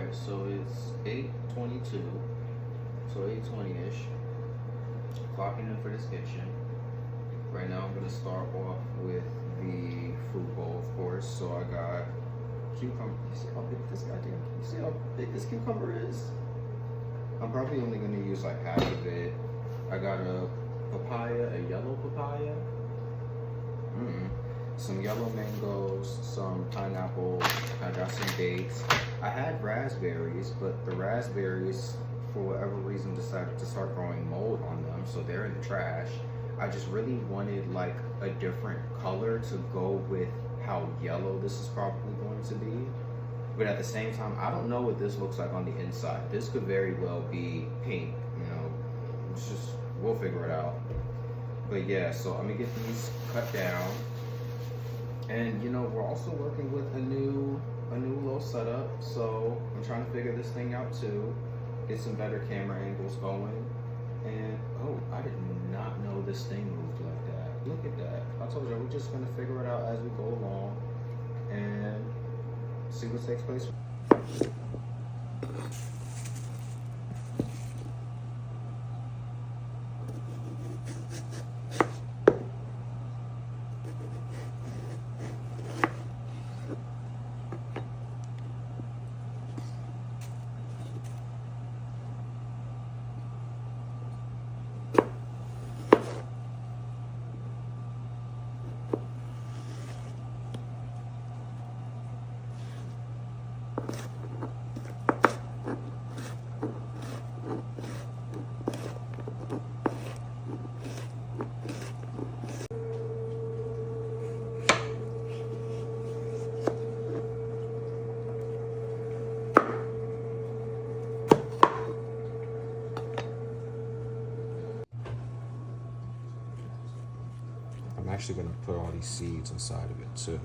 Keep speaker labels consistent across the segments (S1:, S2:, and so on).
S1: Alright, so it's 8:22, so 8:20-ish. Clocking in for this kitchen. Right now I'm gonna start off with the fruit bowl, of course. So I got cucumber. You see how big this goddamn, you see how big this cucumber is? I'm probably only gonna use like half of it. I got a papaya, a yellow papaya. Some yellow mangoes, some pineapple. I got some dates. I had raspberries, but the raspberries, for whatever reason, decided to start growing mold on them, so they're in the trash. I just really wanted like a different color to go with how yellow this is probably going to be. But at the same time, I don't know what this looks like on the inside. This could very well be pink, you know. It's just, we'll figure it out. But yeah, so I'm gonna get these cut down. And you know, we're also working with a new little setup. So I'm trying to figure this thing out too. Get some better camera angles going. And oh, I did not know this thing moved like that. Look at that. I told you, we're just gonna figure it out as we go along and see what takes place. I'm actually gonna put all these seeds inside of it too.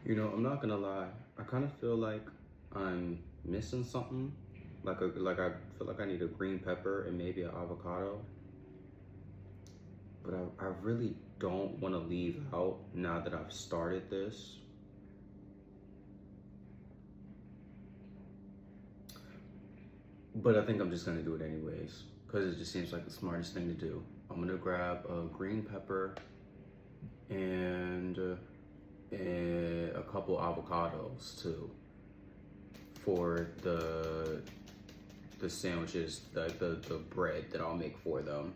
S1: You know, I'm not gonna lie. I kind of feel like I'm missing something. Like I feel like I need a green pepper and maybe an avocado. but I really don't want to leave out now that I've started this. But I think I'm just gonna do it anyways, because it just seems like the smartest thing to do. I'm gonna grab a green pepper and a couple avocados too for the sandwiches, the bread that I'll make for them.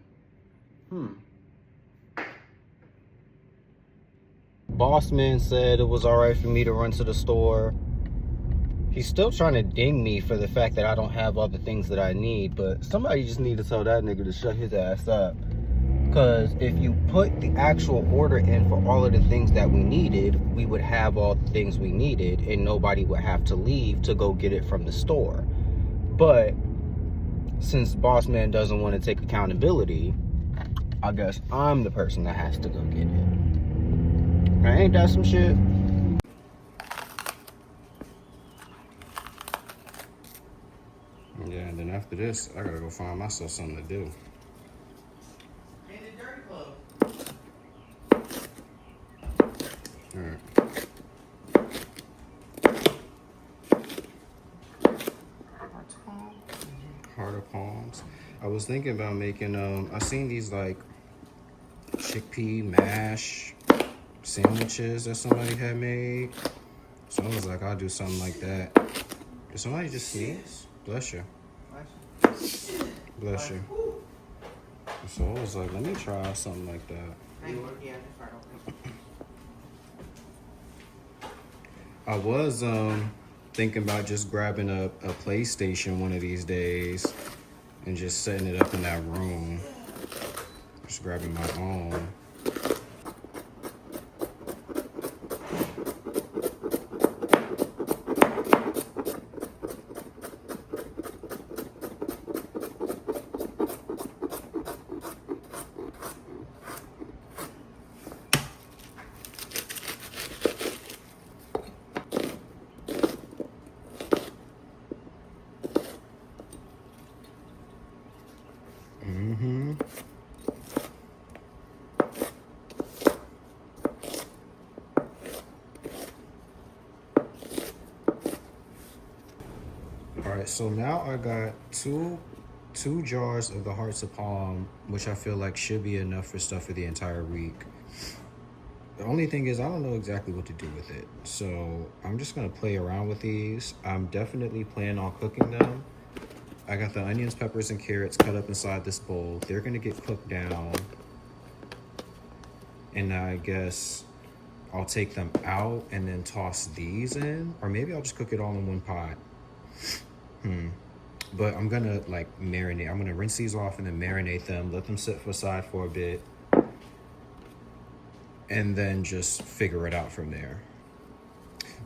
S1: Boss man said it was all right for me to run to the store. He's still trying to ding me for the fact that I don't have all the things that I need, but somebody just need to tell that nigga to shut his ass up. Because if you put the actual order in for all of the things that we needed, we would have all the things we needed and nobody would have to leave to go get it from the store. But since boss man doesn't want to take accountability, I guess I'm the person that has to go get it. Now, ain't that some shit? Yeah, and then after this, I gotta go find myself something to do.
S2: In the dirty club.
S1: Alright. Heart of palms. I was thinking about making, I seen these like chickpea mash sandwiches that somebody had made. So I was like, I'll do something like that. Did somebody just sneeze? Bless you. Bless you. So I was like, let me try something like that. I was thinking about just grabbing a PlayStation one of these days and just setting it up in that room. Just grabbing my own. Alright, so now I got two jars of the Hearts of Palm, which I feel like should be enough for stuff for the entire week. The only thing is I don't know exactly what to do with it. So I'm just gonna play around with these. I'm definitely planning on cooking them. I got the onions, peppers, and carrots cut up inside this bowl. They're gonna get cooked down. And I guess I'll take them out and then toss these in. Or maybe I'll just cook it all in one pot. But I'm gonna like marinate. I'm gonna rinse these off and then marinate them, let them sit aside for a bit, and then just figure it out from there.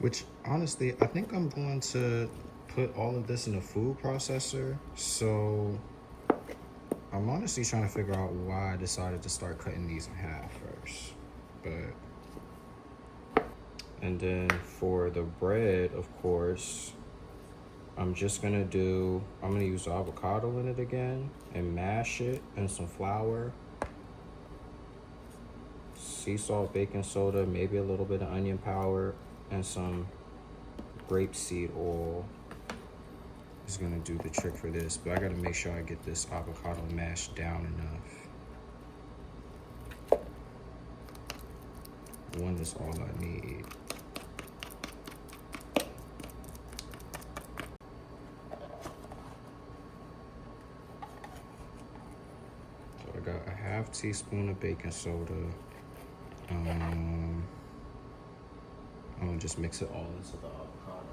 S1: Which honestly, I think I'm going to put all of this in a food processor. So I'm honestly trying to figure out why I decided to start cutting these in half first. And then for the bread, of course, I'm gonna use avocado in it again and mash it and some flour, sea salt, baking soda, maybe a little bit of onion powder, and some grapeseed oil is gonna do the trick for this. But I gotta make sure I get this avocado mashed down enough. One is all I need. I got a half teaspoon of baking soda. I'm gonna just mix it all into the avocado.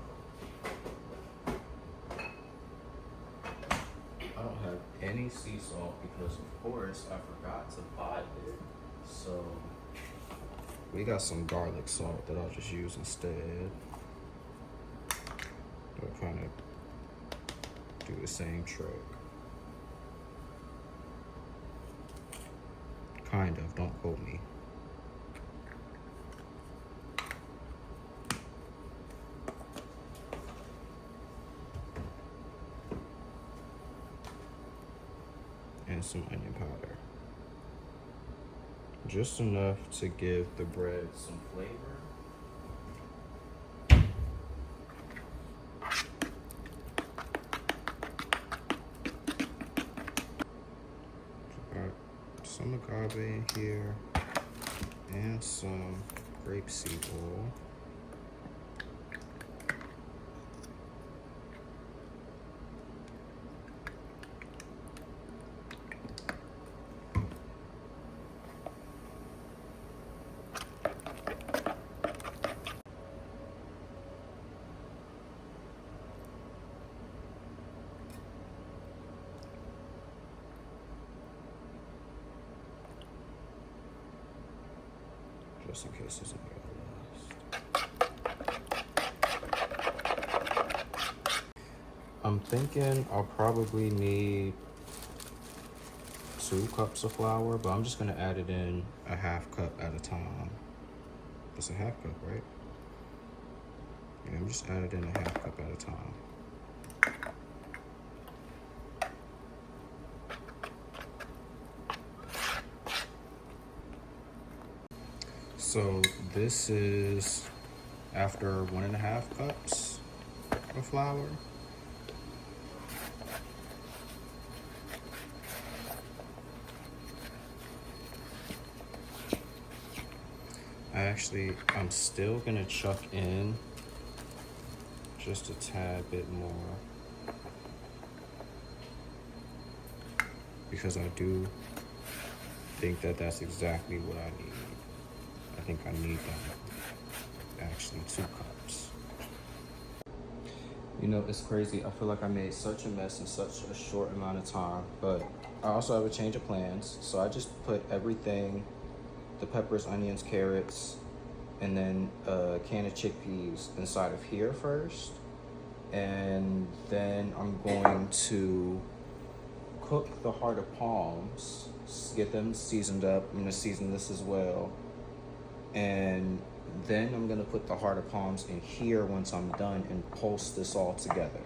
S1: I don't have any sea salt because, of course, I forgot to buy it. So we got some garlic salt that I'll just use instead. It'll kind of do the same trick. Kind of, don't quote me. And some onion powder. Just enough to give the bread some flavor. Got some agave in here and some grapeseed oil. Just in case there's any other last. I'm thinking I'll probably need 2 cups of flour, but I'm just gonna add it in a half cup at a time. It's a half cup, right? Yeah, I'm just adding in a half cup at a time. So this is after 1.5 cups of flour. I'm still gonna chuck in just a tad bit more because I do think that that's exactly what I need. I think I need that, actually 2 cups. You know, it's crazy. I feel like I made such a mess in such a short amount of time, but I also have a change of plans. So I just put everything, the peppers, onions, carrots, and then a can of chickpeas inside of here first. And then I'm going to cook the heart of palms, get them seasoned up. I'm gonna season this as well. And then I'm gonna put the heart of palms in here once I'm done and pulse this all together.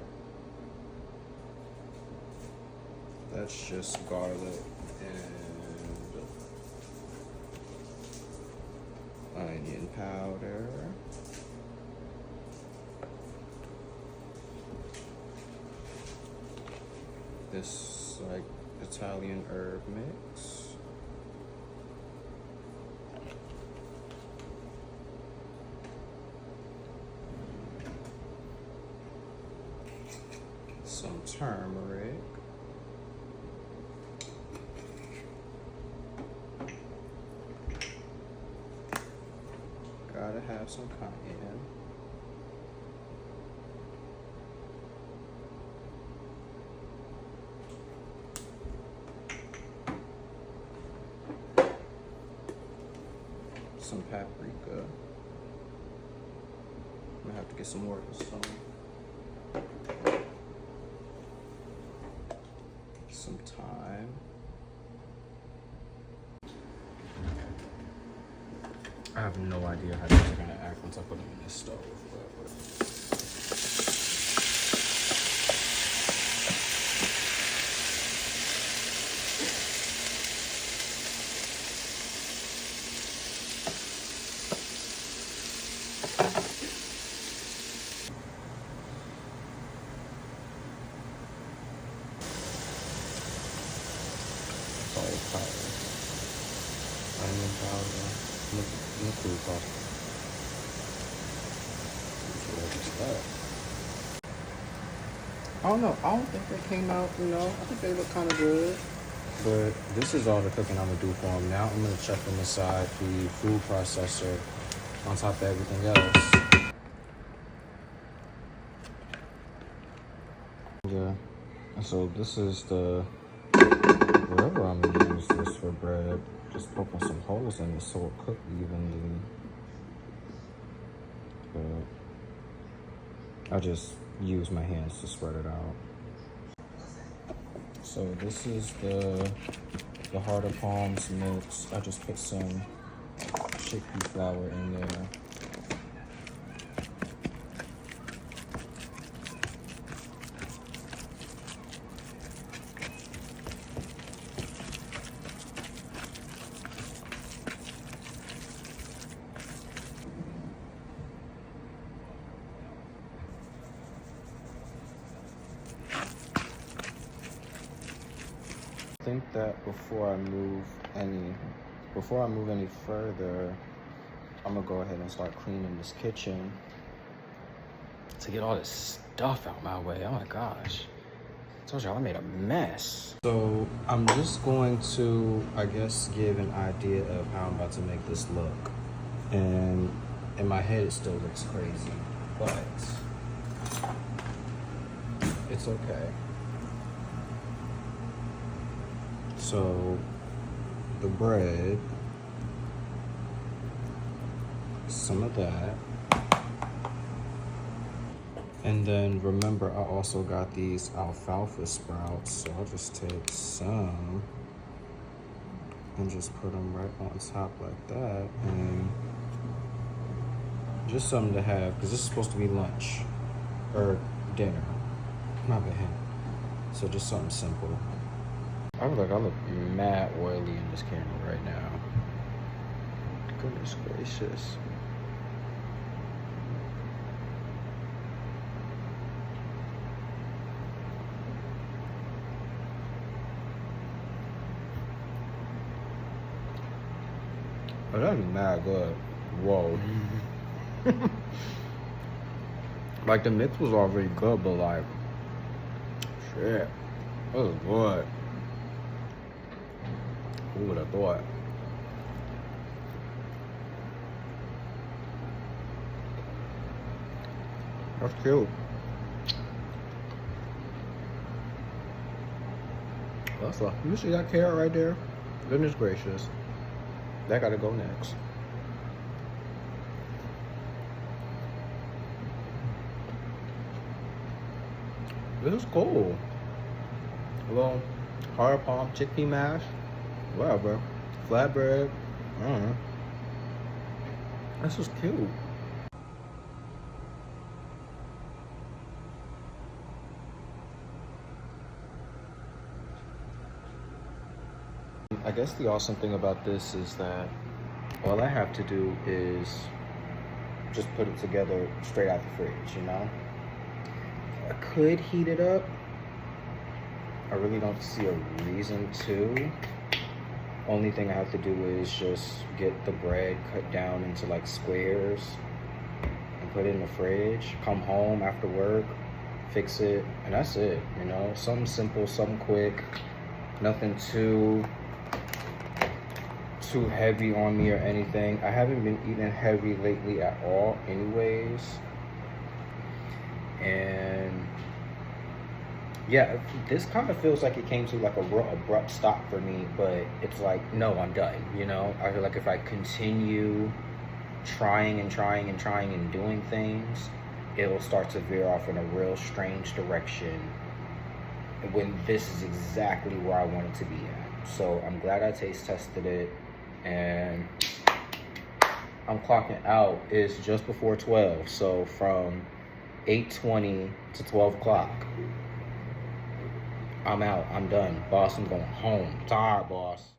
S1: That's just garlic and onion powder. This like Italian herb mix. Some turmeric. Gotta have some cayenne. Some paprika. I'm gonna have to get some more of this salt. Some thyme. I have no idea how these are gonna act once I put them in this stove. Garlic powder, onion powder, look cool sauce. I don't know. I don't think they came out, you know. I think they look kind of good. But this is all the cooking I'm gonna do for them. Now I'm gonna chuck them aside the food processor on top of everything else. Yeah. So this is the whatever I'm gonna use this for bread. Just poking some holes in it so it'll cook evenly. But I just use my hands to spread it out. So this is the heart of palms mix. I just put some chickpea flour in there. that before I move any further, I'm gonna go ahead and start cleaning this kitchen to get all this stuff out my way. Oh my gosh. I told y'all I made a mess. So I'm just going to, I guess, give an idea of how I'm about to make this look. And in my head, it still looks crazy, but it's okay. So the bread, some of that. And then remember, I also got these alfalfa sprouts, so I'll just take some and just put them right on top like that, and just something to have, because this is supposed to be lunch or dinner, my bad. So just something simple. I look mad oily in this camera right now. Goodness gracious. Oh, that'd be mad good. Whoa. Like, the mix was already good, but like, shit, that was good. Who would have thought? That's cute. That's a, you see that carrot right there? Goodness gracious. That gotta go next. This is cool. A little hard palm chickpea mash, whatever. Flatbread, I don't know. This is cute. I guess the awesome thing about this is that all I have to do is just put it together straight out the fridge, you know? I could heat it up. I really don't see a reason to. Only thing I have to do is just get the bread cut down into like squares and put it in the fridge. Come home after work, fix it, and that's it, you know? Something simple, something quick, nothing too heavy on me or anything. I haven't been eating heavy lately at all anyways. And yeah, this kind of feels like it came to like a real abrupt stop for me, but it's like, no, I'm done, you know? I feel like if I continue trying and doing things, it'll start to veer off in a real strange direction when this is exactly where I want it to be at. So I'm glad I taste tested it, and I'm clocking out. It's just before 12, so from 8:20 to 12 o'clock, I'm out. I'm done. Boss, I'm going home. Tired, boss.